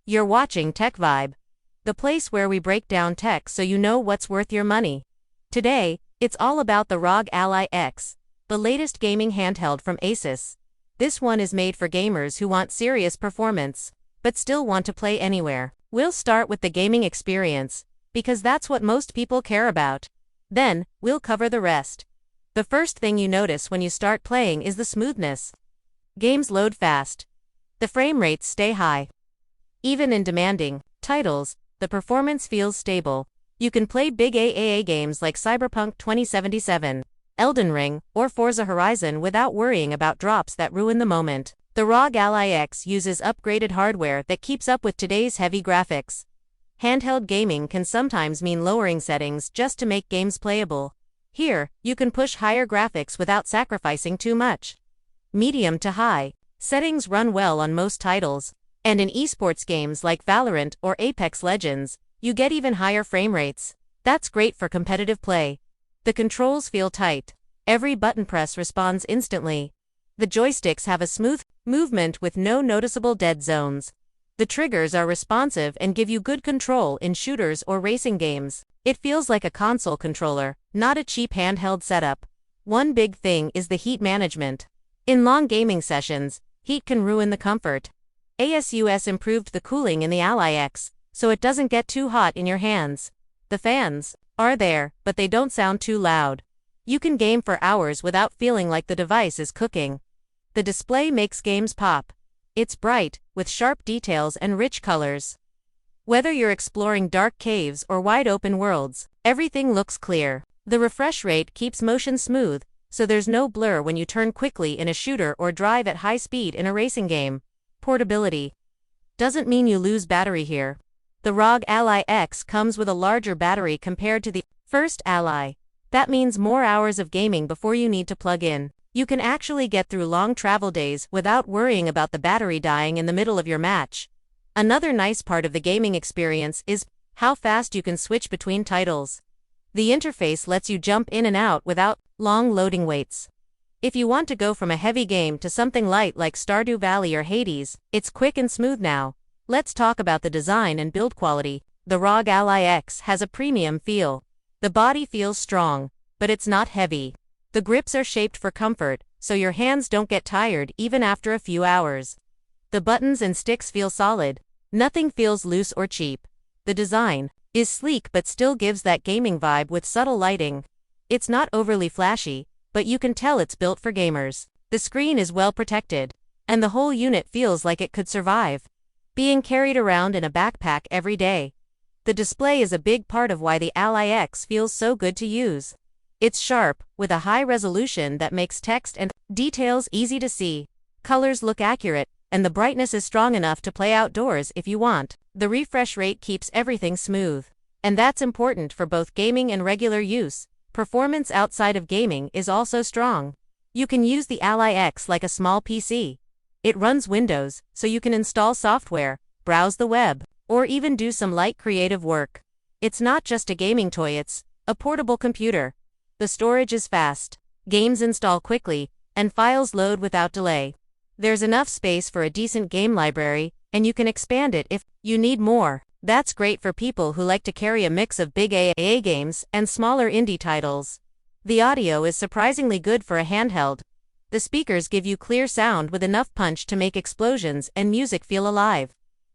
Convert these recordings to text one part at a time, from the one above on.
You're watching Tech Vibe, the place where we break down tech so you know what's worth your money. Today, it's all about the ROG Ally X, the latest gaming handheld from Asus. This one is made for gamers who want serious performance, but still want to play anywhere. We'll start with the gaming experience, because that's what most people care about. Then, we'll cover the rest. The first thing you notice when you start playing is the smoothness. Games load fast. The frame rates stay high. Even in demanding titles, the performance feels stable. You can play big AAA games like Cyberpunk 2077, Elden Ring, or Forza Horizon without worrying about drops that ruin the moment. The ROG Ally X uses upgraded hardware that keeps up with today's heavy graphics. Handheld gaming can sometimes mean lowering settings just to make games playable. Here, you can push higher graphics without sacrificing too much. Medium to high settings run well on most titles. And in esports games like Valorant or Apex Legends, you get even higher frame rates. That's great for competitive play. The controls feel tight. Every button press responds instantly. The joysticks have a smooth movement with no noticeable dead zones. The triggers are responsive and give you good control in shooters or racing games. It feels like a console controller, not a cheap handheld setup. One big thing is the heat management. In long gaming sessions, heat can ruin the comfort. Asus improved the cooling in the Ally X, so it doesn't get too hot in your hands. The fans are there, but they don't sound too loud. You can game for hours without feeling like the device is cooking. The display makes games pop. It's bright, with sharp details and rich colors. Whether you're exploring dark caves or wide-open worlds, everything looks clear. The refresh rate keeps motion smooth, so there's no blur when you turn quickly in a shooter or drive at high speed in a racing game. Portability doesn't mean you lose battery here. The ROG Ally X comes with a larger battery compared to the first Ally. That means more hours of gaming before you need to plug in. You can actually get through long travel days without worrying about the battery dying in the middle of your match. Another nice part of the gaming experience is how fast you can switch between titles. The interface lets you jump in and out without long loading waits. If you want to go from a heavy game to something light like Stardew Valley or Hades, it's quick and smooth now. Let's talk about the design and build quality. The ROG Ally X has a premium feel. The body feels strong, but it's not heavy. The grips are shaped for comfort, so your hands don't get tired even after a few hours. The buttons and sticks feel solid. Nothing feels loose or cheap. The design is sleek but still gives that gaming vibe with subtle lighting. It's not overly flashy, but you can tell it's built for gamers. The screen is well protected, and the whole unit feels like it could survive being carried around in a backpack every day. The display is a big part of why the Ally X feels so good to use. It's sharp, with a high resolution that makes text and details easy to see. Colors look accurate, and the brightness is strong enough to play outdoors if you want. The refresh rate keeps everything smooth, and that's important for both gaming and regular use. Performance outside of gaming is also strong. You can use the Ally X like a small PC. It runs Windows, so you can install software, browse the web, or even do some light creative work. It's not just a gaming toy, it's a portable computer. The storage is fast, games install quickly, and files load without delay. There's enough space for a decent game library, and you can expand it if you need more. That's great for people who like to carry a mix of big AAA games and smaller indie titles. The audio is surprisingly good for a handheld. The speakers give you clear sound with enough punch to make explosions and music feel alive.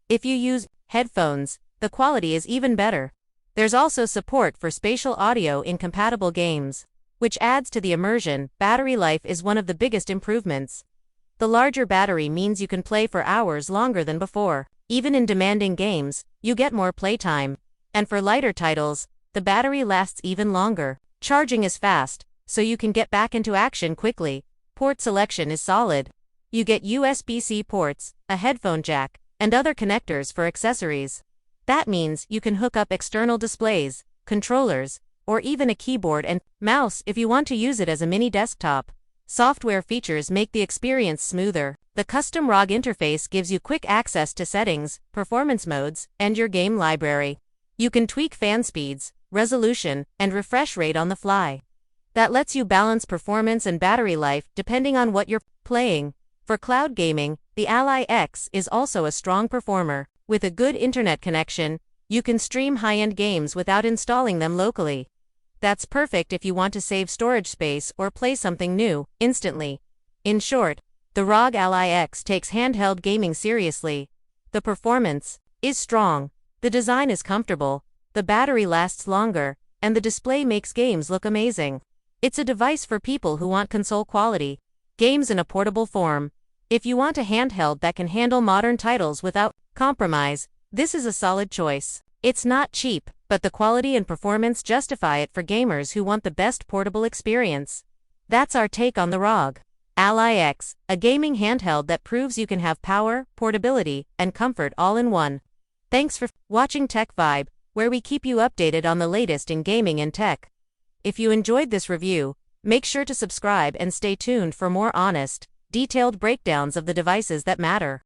If you use headphones, the quality is even better. There's also support for spatial audio in compatible games, which adds to the immersion. Battery life is one of the biggest improvements. The larger battery means you can play for hours longer than before. Even in demanding games, you get more playtime. And for lighter titles, the battery lasts even longer. Charging is fast, so you can get back into action quickly. Port selection is solid. You get USB-C ports, a headphone jack, and other connectors for accessories. That means you can hook up external displays, controllers, or even a keyboard and mouse if you want to use it as a mini desktop. Software features make the experience smoother. The custom ROG interface gives you quick access to settings, performance modes, and your game library. You can tweak fan speeds, resolution, and refresh rate on the fly. That lets you balance performance and battery life depending on what you're playing. For cloud gaming, the Ally X is also a strong performer. With a good internet connection, you can stream high-end games without installing them locally. That's perfect if you want to save storage space or play something new instantly. In short, the ROG Ally X takes handheld gaming seriously. The performance is strong, the design is comfortable, the battery lasts longer, and the display makes games look amazing. It's a device for people who want console quality games in a portable form. If you want a handheld that can handle modern titles without compromise, this is a solid choice. It's not cheap, but the quality and performance justify it for gamers who want the best portable experience. That's our take on the ROG Ally X, a gaming handheld that proves you can have power, portability, and comfort all in one. Thanks for watching Tech Vibe, where we keep you updated on the latest in gaming and tech. If you enjoyed this review, make sure to subscribe and stay tuned for more honest, detailed breakdowns of the devices that matter.